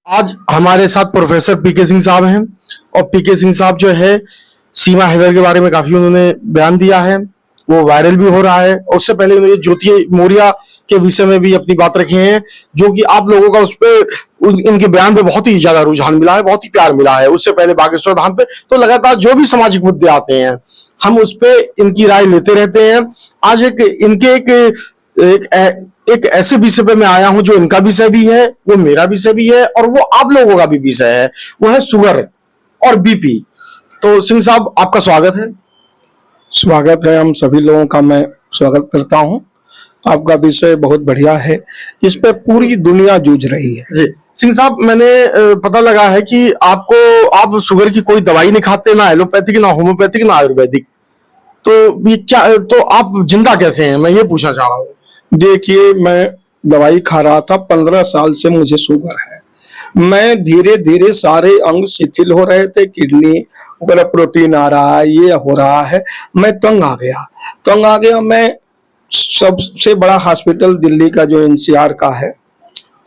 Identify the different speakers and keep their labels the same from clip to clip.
Speaker 1: आज हमारे साथ प्रोफेसर पीके सिंह साहब हैं और पीके सिंह साहब जो है सीमा हैदर के बारे में काफी उन्होंने बयान दिया है, वो वायरल भी हो रहा है। और उससे पहले उन्होंने ज्योति मौर्य के विषय में भी अपनी बात रखी है, जो कि आप लोगों का उस पर इनके बयान पे बहुत ही ज्यादा रुझान मिला है, बहुत ही प्यार मिला है। उससे पहले बागेश्वर धाम पे तो लगातार जो भी सामाजिक मुद्दे आते हैं हम उस पे इनकी राय लेते रहते हैं। आज एक ऐसे विषय पे मैं आया हूं जो इनका विषय भी है, वो मेरा विषय भी है और वो आप लोगों का भी विषय है, वो है शुगर और बीपी। तो सिंह साहब आपका स्वागत है।
Speaker 2: स्वागत है, हम सभी लोगों का मैं स्वागत करता हूं। आपका विषय बहुत बढ़िया है, इस पे पूरी दुनिया जूझ रही है।
Speaker 1: जी सिंह साहब, मैंने पता लगा है कि आप शुगर की कोई दवाई नहीं खाते, ना एलोपैथिक, ना होम्योपैथिक, ना आयुर्वेदिक। तो ये क्या, तो आप जिंदा कैसे हैं, मैं ये पूछना चाह रहा हूँ।
Speaker 2: देखिए, मैं दवाई खा रहा था, 15 साल से मुझे शुगर है। मैं धीरे धीरे सारे अंग शिथिल हो रहे थे, किडनी वगैरह प्रोटीन आ रहा है, ये हो रहा है। मैं तंग आ गया। मैं सबसे बड़ा हॉस्पिटल दिल्ली का जो एनसीआर का है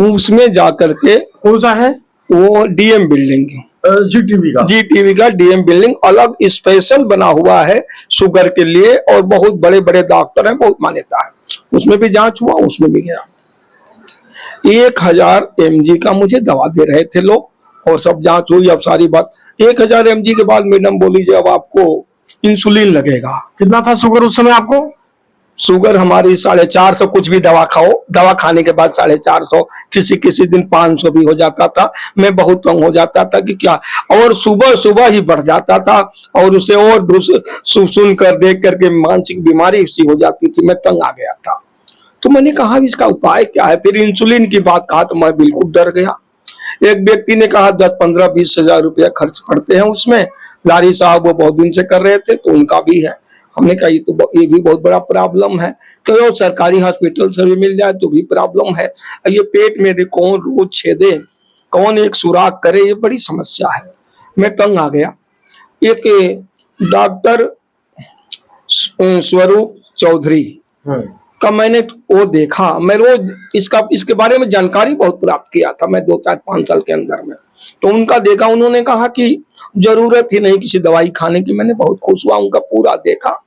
Speaker 2: उसमें जाकर के,
Speaker 1: कौन सा है
Speaker 2: वो डीएम बिल्डिंग, जीटीवी का डीएम बिल्डिंग अलग स्पेशल बना हुआ है शुगर के लिए, और बहुत बड़े बड़े डॉक्टर हैं, बहुत मान्यता है। उसमें भी जांच हुआ, उसमें भी गया। 1000 mg का मुझे दवा दे रहे थे लोग, और सब जांच हुई। अब सारी बात 1000 mg के बाद मैडम बोली जी अब आपको इंसुलिन लगेगा।
Speaker 1: कितना था शुगर उस समय आपको?
Speaker 2: शुगर हमारी 450, कुछ भी दवा खाओ, दवा खाने के बाद 450, किसी दिन 500 भी हो जाता था। मैं बहुत तंग हो जाता था कि क्या, और सुबह सुबह ही बढ़ जाता था, और उसे और सुन कर देख करके मानसिक बीमारी सी हो जाती थी। मैं तंग आ गया था, तो मैंने कहा इसका उपाय क्या है। फिर इंसुलिन की बात कहा तो मैं बिल्कुल डर गया। एक व्यक्ति ने कहा 10, 15, 20 हजार रुपया खर्च पड़ते हैं उसमें। लारी साहब वो बहुत दिन से कर रहे थे, तो उनका भी है। हमने कहा ये भी बहुत बड़ा प्रॉब्लम है, तो सरकारी हॉस्पिटल से भी मिल जाए तो भी प्रॉब्लम है। ये पेट में कौन रोज छेदे, कौन एक सुराख करे, ये बड़ी समस्या है। मैं तंग आ गया। एक डॉक्टर स्वरूप चौधरी का मैंने वो देखा। मैं रोज इसके बारे में जानकारी बहुत प्राप्त किया था मैं 2, 4, 5 साल के अंदर में। तो उनका देखा, उन्होंने कहा कि जरूरत ही नहीं किसी दवाई खाने की। मैंने बहुत खुश हुआ, उनका पूरा देखा,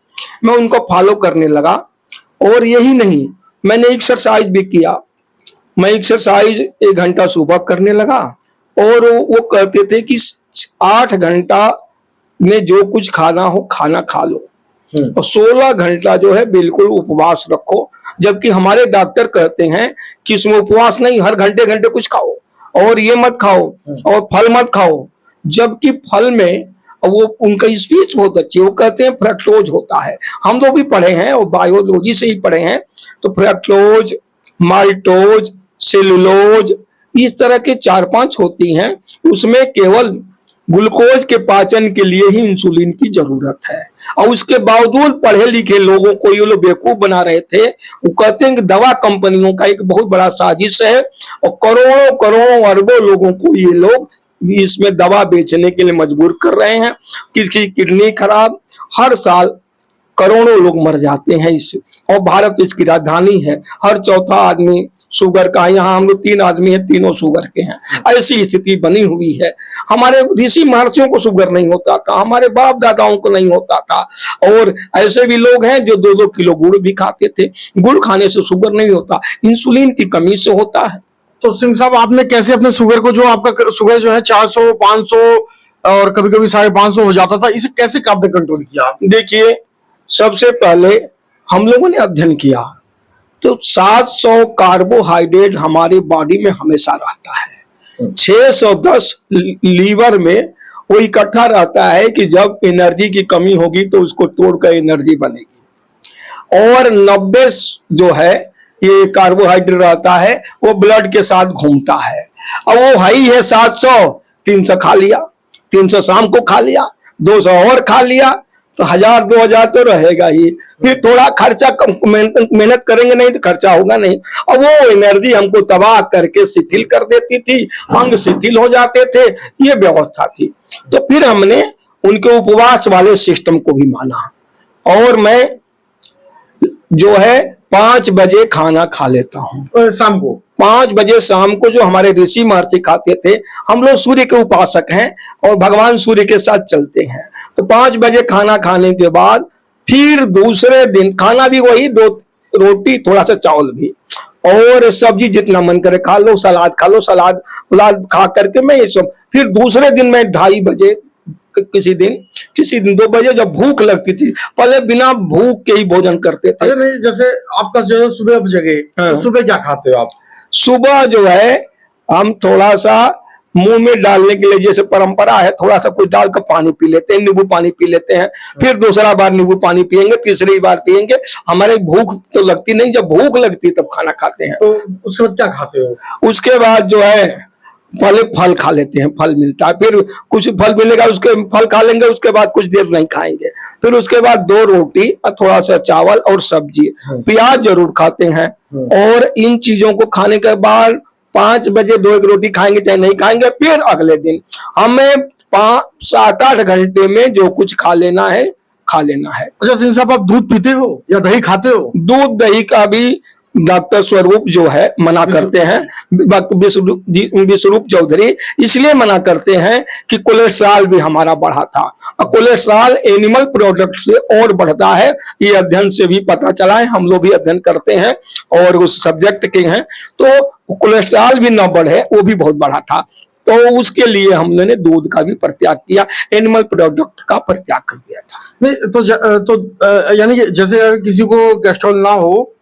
Speaker 2: मैं उनको फॉलो करने लगा। और यही नहीं, मैंने एक्सरसाइज भी किया। मैं एक्सरसाइज 1 घंटा सुबह करने लगा, और वो कहते थे कि 8 घंटा में जो कुछ खाना हो खाना खा लो, और 16 घंटा जो है बिल्कुल उपवास रखो। जबकि हमारे डॉक्टर कहते हैं कि इसमें उपवास नहीं, हर घंटे घंटे कुछ खाओ, और ये मत खाओ, और फल मत खाओ। जबकि फल में वो उनका स्पीच बहुत अच्छी, वो कहते हैं फ्रक्टोज होता है। हम लोग भी पढ़े हैं और बायोलॉजी से ही पढ़े हैं, तो फ्रक्टोज, माल्टोज, सेलुलोज, इस तरह के 4-5 होती हैं। उसमें केवल ग्लूकोज के पाचन के लिए ही इंसुलिन की जरूरत है, और उसके बावजूद पढ़े लिखे लोगों को ये लोग बेवकूफ बना रहे थे। वो कहते हैं कि दवा कंपनियों का एक बहुत बड़ा साजिश है, और करोड़ों करोड़ों अरबों लोगों को ये लोग इसमें दवा बेचने के लिए मजबूर कर रहे हैं। किसी की किडनी खराब, हर साल करोड़ों लोग मर जाते हैं इससे, और भारत इसकी राजधानी है। हर चौथा आदमी शुगर का, यहाँ हम लोग 3 आदमी हैं, तीनों शुगर के हैं। ऐसी स्थिति बनी हुई है। हमारे ऋषि महर्षियों को शुगर नहीं होता था, हमारे बाप दादाओं को नहीं होता था, और ऐसे भी लोग हैं जो 2-2 किलो गुड़ भी खाते थे। गुड़ खाने से शुगर नहीं होता, इंसुलिन की कमी से होता है।
Speaker 1: तो सिंह साहब, आपने कैसे अपने शुगर को, जो आपका शुगर जो है 400, 500 और कभी कभी 550 हो जाता था, इसे कैसे आपने कंट्रोल किया?
Speaker 2: देखिए, सबसे पहले हम लोगों ने अध्ययन किया, तो 700 कार्बोहाइड्रेट हमारी बॉडी में हमेशा रहता है। 610 लीवर में वो इकट्ठा रहता है कि जब एनर्जी की कमी होगी तो उसको तोड़कर एनर्जी बनेगी। और 90 जो है ये कार्बोहाइड्रेट रहता है, वो ब्लड के साथ घूमता है। अब वो हाई है 700, 300 खा लिया, 300 शाम को खा लिया, 200 और खा लिया, तो 1000-2000 तो रहेगा ही। फिर थोड़ा खर्चा, मेहनत करेंगे नहीं तो खर्चा होगा नहीं। अब वो एनर्जी हमको तबाह करके शिथिल कर देती थी, अंग शिथिल हो जाते थे, ये व्यवस्था थी। तो फिर हमने उनके उपवास वाले सिस्टम को भी माना, और मैं जो है 5 बजे खाना खा लेता हूँ।
Speaker 1: शाम को
Speaker 2: 5 बजे शाम को, जो हमारे ऋषि महर्षि खाते थे। हम लोग सूर्य के उपासक हैं और भगवान सूर्य के साथ चलते हैं। तो 5 बजे खाना खाने के बाद फिर दूसरे दिन खाना भी वही, 2 रोटी थोड़ा सा चावल भी, और सब्जी जितना मन करे खा लो, सलाद खा लो, सलाद खा करके मैं ये सब, फिर दूसरे दिन मैं 2:30 बजे, किसी दिन 2 बजे जब भूख लगती थी, पहले बिना भूख के ही भोजन करते थे।
Speaker 1: अरे नहीं, जैसे आपका जो है सुबह जगे, तो सुबह क्या खाते हो आप?
Speaker 2: सुबह जो है हम थोड़ा सा मुंह में डालने के लिए, जैसे परंपरा है, थोड़ा सा कुछ डालकर पानी पी लेते हैं, नींबू पानी पी लेते हैं, फिर दूसरा बार नींबू पानी पियेंगे, तीसरी बार पियेंगे। हमारे भूख तो लगती नहीं, जब भूख लगती तब खाना खाते हैं।
Speaker 1: तो उसके बाद क्या खाते हो?
Speaker 2: उसके बाद जो है पहले फल खा लेते हैं, फल मिलता है, फिर कुछ फल मिलेगा, उसके फल खा लेंगे, उसके बाद कुछ देर नहीं खाएंगे, फिर उसके बाद 2 रोटी और थोड़ा सा चावल और सब्जी, प्याज जरूर खाते हैं। और इन चीजों को खाने के बाद 5 बजे 2 रोटी खाएंगे, चाहे नहीं खाएंगे। फिर अगले दिन हमें 7-8 घंटे में जो कुछ खा लेना है, खा लेना है।
Speaker 1: अच्छा सिंह साहब, आप दूध पीते हो या दही खाते हो?
Speaker 2: दूध दही का भी डॉक्टर स्वरूप जो है मना करते हैं, विश्वरूप चौधरी इसलिए मना करते हैं कि कोलेस्ट्रॉल भी हमारा बढ़ा था, और कोलेस्ट्रॉल एनिमल प्रोडक्ट से और बढ़ता है। ये अध्ययन से भी पता चला है, हम लोग भी अध्ययन करते हैं और उस सब्जेक्ट के हैं। तो कोलेस्ट्रॉल भी न बढ़े, वो भी बहुत बढ़ा था, तो उसके लिए हमने दूध का भी परित्याग किया, एनिमल प्रोडक्ट का परित्याग कर दिया था।
Speaker 1: नहीं तो यानी कि जैसे अगर किसी को कोलेस्ट्रॉल ना हो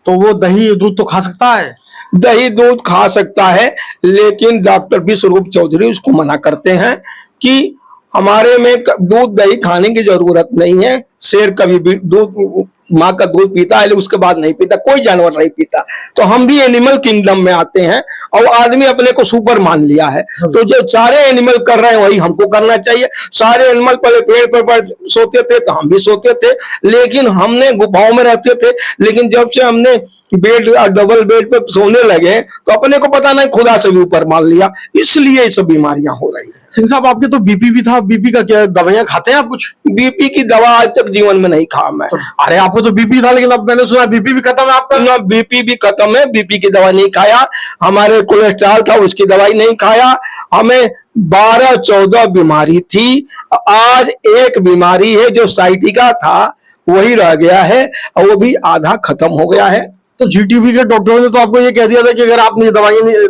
Speaker 1: तो वो दही दूध तो खा सकता है?
Speaker 2: दही दूध खा सकता है, लेकिन डॉक्टर विश्वरूप चौधरी उसको मना करते हैं कि हमारे में दूध दही खाने की जरूरत नहीं है। शेर कभी भी दूध, माँ का दूध पीता है, उसके बाद नहीं पीता, कोई जानवर नहीं पीता। तो हम भी एनिमल किंगडम में आते हैं, और आदमी अपने को सुपर मान लिया है। तो जो सारे एनिमल कर रहे हैं वही हमको करना चाहिए। सारे एनिमल पहले पेड़ पर सोते थे, तो हम भी सोते थे, लेकिन हमने गुफाओं में रहते थे। लेकिन जब से हमने बेड, डबल बेड पे सोने लगे, तो अपने को पता नहीं खुदा से भी ऊपर मान लिया, इसलिए ये सब बीमारियां हो रही है।
Speaker 1: सिंह साहब, आपके तो बीपी भी था, बीपी का क्या दवाइयां खाते हैं आप कुछ?
Speaker 2: बीपी की दवा आज तक जीवन में नहीं खा मैं।
Speaker 1: अरे आपको तो बीपी था, लेकिन अब मैंने सुना बीपी भी खत्म है आपका।
Speaker 2: ना, बीपी भी खत्म है, बीपी की दवा नहीं खाया। हमारे कोलेस्ट्रॉल था, उसकी दवाई नहीं खाया। हमें 12-14 बीमारी थी, आज एक बीमारी है जो साइटिका था वही रह गया है, और वो भी आधा खत्म हो गया है।
Speaker 1: तो जीटीबी के डॉक्टरों ने तो आपको ये कह दिया था कि अगर आप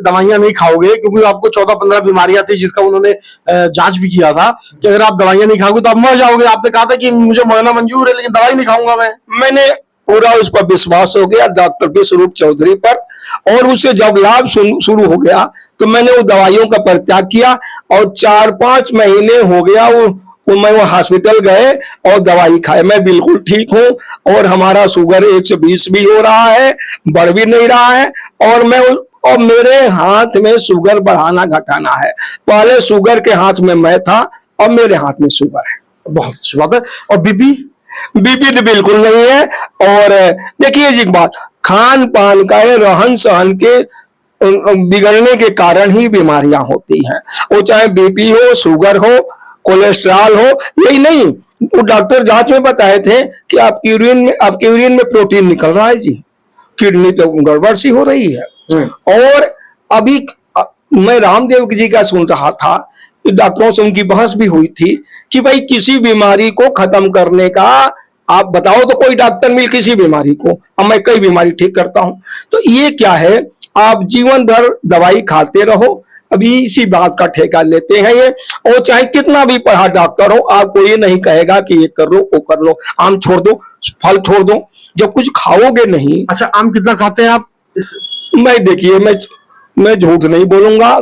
Speaker 1: दवाइयां नहीं खाओगे, क्योंकि आपको 14-15 बीमारियां थी जिसका उन्होंने जांच भी किया था, कि अगर आप दवाइयां नहीं खाओगे तो आप मर जाओगे। आपने कहा था कि मुझे मरना मंजूर है, लेकिन दवाई नहीं खाऊंगा
Speaker 2: मैंने पूरा उस पर विश्वास हो गया डॉक्टर विश्वरूप चौधरी पर, और उससे जब लाभ शुरू हो गया तो मैंने वो दवाइयों का परित्याग किया, और 4-5 महीने हो गया मैं वो हॉस्पिटल गए और दवाई खाए। मैं बिल्कुल ठीक हूँ, और हमारा शुगर 120 भी हो रहा है, बढ़ भी नहीं रहा है। और मेरे हाथ में शुगर बढ़ाना घटाना है। पहले शुगर के हाथ में मैं था, अब मेरे हाथ में शुगर है।
Speaker 1: बहुत अच्छी बात है। और बीपी
Speaker 2: तो बिल्कुल नहीं है। और देखिए एक बात, खान पान का, रहन सहन के बिगड़ने के कारण ही बीमारियां होती हैं। वो चाहे बीपी हो, शुगर हो, कोलेस्ट्रॉल हो, यही नहीं, वो डॉक्टर जांच में बताए थे कि आपकी यूरिन में प्रोटीन निकल रहा है जी, किडनी तो गड़बड़ सी हो रही है। और अभी मैं रामदेव जी का सुन रहा था, डॉक्टरों से उनकी बहस भी हुई थी कि भाई किसी बीमारी को खत्म करने का आप बताओ तो कोई डॉक्टर मिल किसी बीमारी को, अब मैं कई बीमारी ठीक करता हूं। तो ये क्या है, आप जीवन भर दवाई खाते रहो, अभी इसी बात का ठेका लेते हैं ये। और चाहे कितना भी पढ़ा डॉक्टर हो, आपको ये नहीं कहेगा कि ये कर लो, वो कर लो, आम छोड़ दो, फल छोड़ दो, जब कुछ खाओगे नहीं।
Speaker 1: अच्छा, आम कितना खाते हैं आप?
Speaker 2: मैं देखिए, मैं झूठ नहीं बोलूंगा,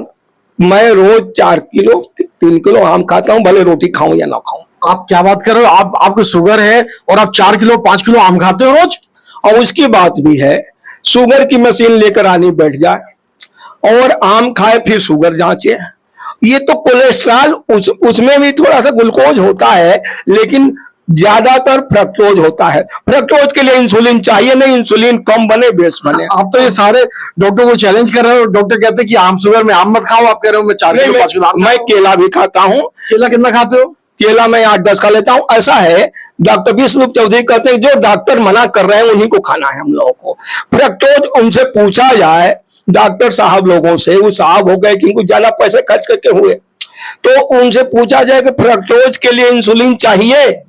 Speaker 2: मैं रोज 4 किलो 3 किलो आम खाता हूं, भले रोटी खाऊं या ना खाऊं।
Speaker 1: आप क्या बात कर रहे हो? आपको शुगर है और आप 4 किलो 5 किलो आम खाते हो रोज?
Speaker 2: और उसकी बात भी है, शुगर की मशीन लेकर आनी बैठ जाए और आम खाए फिर शुगर जांचे। ये तो कोलेस्ट्रॉल, उसमें भी थोड़ा सा ग्लूकोज होता है, लेकिन ज्यादातर फ्रक्टोज होता है। फ्रक्टोज के लिए इंसुलिन चाहिए नहीं, इंसुलिन कम बने बेस बने।
Speaker 1: आप तो ये सारे डॉक्टर को चैलेंज कर रहे हो। डॉक्टर कहते हैं कि आम शुगर में आम मत खाओ, आप कह रहे हो मैं 4 किलो 5 किलो आम।
Speaker 2: मैं केला भी खाता हूँ।
Speaker 1: केला कितना खाते हो?
Speaker 2: केला मैं 8-10 खा लेता हूं। ऐसा है, डॉक्टर विष्णु चौधरी कहते हैं जो डॉक्टर मना कर रहे हैं उन्हीं को खाना है हम लोगों को। फ्रक्टोज उनसे पूछा जाए डॉक्टर साहब लोगों से, वो साहब हो गए क्योंकि ज्यादा पैसे खर्च करके हुए, तो उनसे पूछा जाए कि फ्रक्टोज के लिए इंसुलिन चाहिए?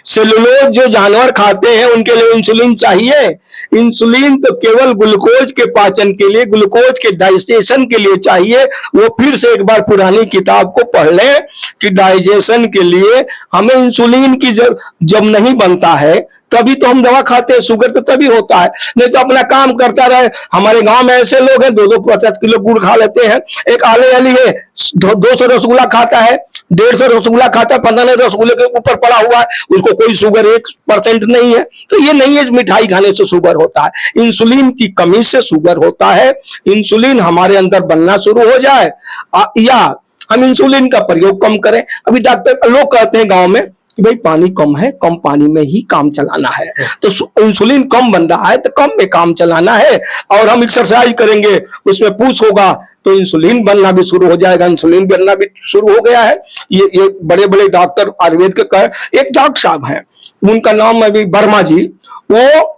Speaker 2: सेलुलोज जो जानवर खाते हैं उनके लिए इंसुलिन चाहिए? इंसुलिन तो केवल ग्लूकोज के पाचन के लिए, ग्लूकोज के डाइजेशन के लिए चाहिए। वो फिर से एक बार पुरानी किताब को पढ़ लें कि डाइजेशन के लिए हमें इंसुलिन की जब नहीं बनता है तभी तो हम दवा खाते हैं। शुगर तो तभी होता है, नहीं तो अपना काम करता रहे। हमारे गांव में ऐसे लोग हैं 250 किलो गुड़ खा लेते हैं। एक आले वाली है 200 रसगुल्ला खाता है, 150 रसगुल्ला खाता है, 15 रसगुल्ले के ऊपर पड़ा हुआ है, उसको कोई शुगर 1% नहीं है। तो ये नहीं है मिठाई खाने से शुगर होता है, इंसुलिन की कमी से शुगर होता है। इंसुलिन हमारे अंदर बनना शुरू हो जाए या हम इंसुलिन का प्रयोग कम करें। अभी डॉक्टर लोग कहते हैं गांव में कि भाई पानी कम है, कम पानी में ही काम चलाना है, तो इंसुलिन कम बन रहा है तो कम में काम चलाना है। और हम एक्सरसाइज करेंगे, उसमें पुश होगा तो इंसुलिन बनना भी शुरू हो जाएगा। इंसुलिन बनना भी शुरू हो गया है। ये बड़े बड़े डॉक्टर आयुर्वेद के एक डॉक्टर साहब हैं, उनका नाम है वर्मा जी, वो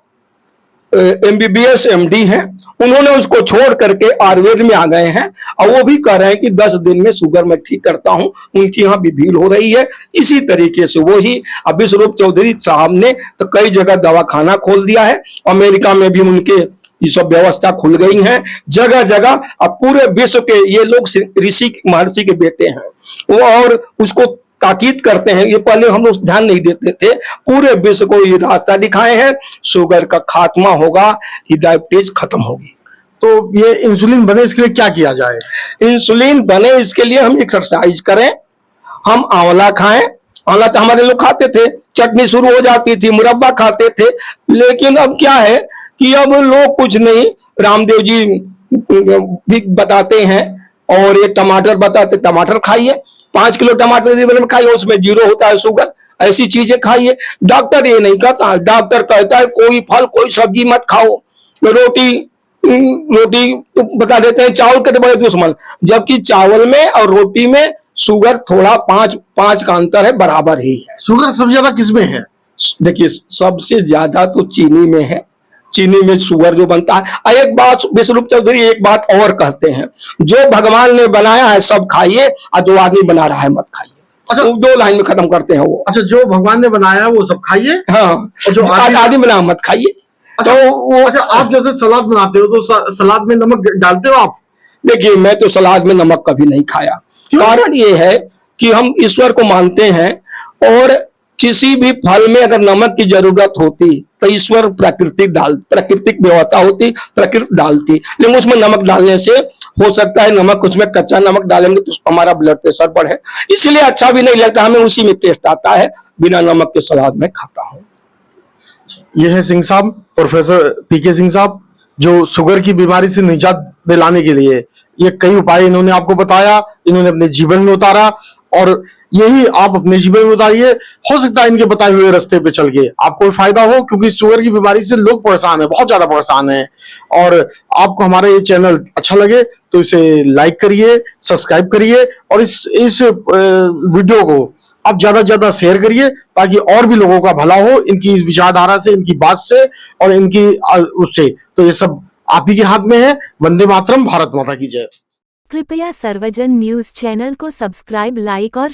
Speaker 2: MBBS MD हैं। उन्होंने उसको छोड़ करके आयुर्वेद में आ गए हैं और वो भी कह रहे हैं कि 10 दिन में शुगर मैं ठीक करता हूं। उनकी यहाँ भी भीड़ हो रही है। इसी तरीके से वो ही अब विश्वरूप चौधरी साहब ने तो कई जगह दवाखाना खोल दिया है। अमेरिका में भी उनके ये सब व्यवस्था खुल गई है जगह जगह। अब पूरे विश्व के ये लोग ऋषि महर्षि के बेटे हैं वो, और उसको ताकीद करते हैं। ये पहले हम लोग ध्यान नहीं देते थे, पूरे विश्व को ये रास्ता दिखाए हैं। शुगर का खात्मा होगा, डायबिटीज खत्म होगी।
Speaker 1: तो ये इंसुलिन बने इसके लिए क्या किया जाए?
Speaker 2: इंसुलिन बने इसके लिए हम एक्सरसाइज करें, हम आंवला खाएं। आंवला तो हमारे लोग खाते थे, चटनी शुरू हो जाती थी, मुरब्बा खाते थे। लेकिन अब क्या है कि अब लोग कुछ नहीं, रामदेव जी भी बताते हैं और ये टमाटर बताते, टमाटर खाइए, 5 किलो टमाटर खाइए, उसमें 0 होता है शुगर। ऐसी चीजें खाइए। डॉक्टर ये नहीं कहता, डॉक्टर कहता है कोई फल कोई सब्जी मत खाओ, रोटी बता देते हैं चावल के तो बड़े दुश्मन, जबकि चावल में और रोटी में शुगर थोड़ा 5 का अंतर है, बराबर ही है।
Speaker 1: शुगर सबसे ज्यादा किसमें है?
Speaker 2: देखिए सबसे ज्यादा तो चीनी में है, चीनी में शुगर जो बनता है। एक बात विश्वरूप चौधरी एक बात और कहते हैं, जो भगवान ने बनाया है सब खाइए और जो आदमी बना रहा है मत खाइए। अच्छा, 2 लाइन में खत्म करते हैं वो।
Speaker 1: अच्छा, जो भगवान ने बनाया है वो सब खाइए,
Speaker 2: हाँ,
Speaker 1: और जो
Speaker 2: आदमी बना मत खाइए।
Speaker 1: अच्छा, तो वो अच्छा, आप जैसे सलाद बनाते हो तो सलाद में नमक डालते हो आप?
Speaker 2: देखिए मैं तो सलाद में नमक कभी नहीं खाया। कारण ये है कि हम ईश्वर को मानते हैं और किसी भी फल में अगर नमक की जरूरत होती तो ईश्वर प्राकृतिक व्यवस्था होती, प्रकृति डालती। लेकिन उसमें नमक डालने से हो सकता है नमक उसमें कच्चा नमक डालेंगे तो हमारा ब्लड प्रेशर बढ़े, इसलिए अच्छा भी नहीं लगता हमें, उसी में टेस्ट आता है। बिना नमक के सलाद में खाता हूँ।
Speaker 1: ये है सिंह साहब, प्रोफेसर PK सिंह साहब, जो शुगर की बीमारी से निजात दिलाने के लिए ये कई उपाय इन्होंने आपको बताया, इन्होंने अपने जीवन में उतारा, और यही आप अपने जीवन में उतारिए। हो सकता है इनके बताए हुए रास्ते पे चल के आपको फायदा हो, क्योंकि शुगर की बीमारी से लोग परेशान है, बहुत ज्यादा परेशान है। और आपको हमारा ये चैनल अच्छा लगे तो इसे लाइक करिए, सब्सक्राइब करिए, और इस वीडियो को आप ज्यादा से ज्यादा शेयर करिए ताकि और भी लोगों का भला हो, इनकी इस विचारधारा से, इनकी बात से और इनकी उससे। तो ये सब आप ही के हाथ में है। वंदे मातरम, भारत माता की जय।
Speaker 3: कृपया सर्वजन न्यूज चैनल को सब्सक्राइब, लाइक और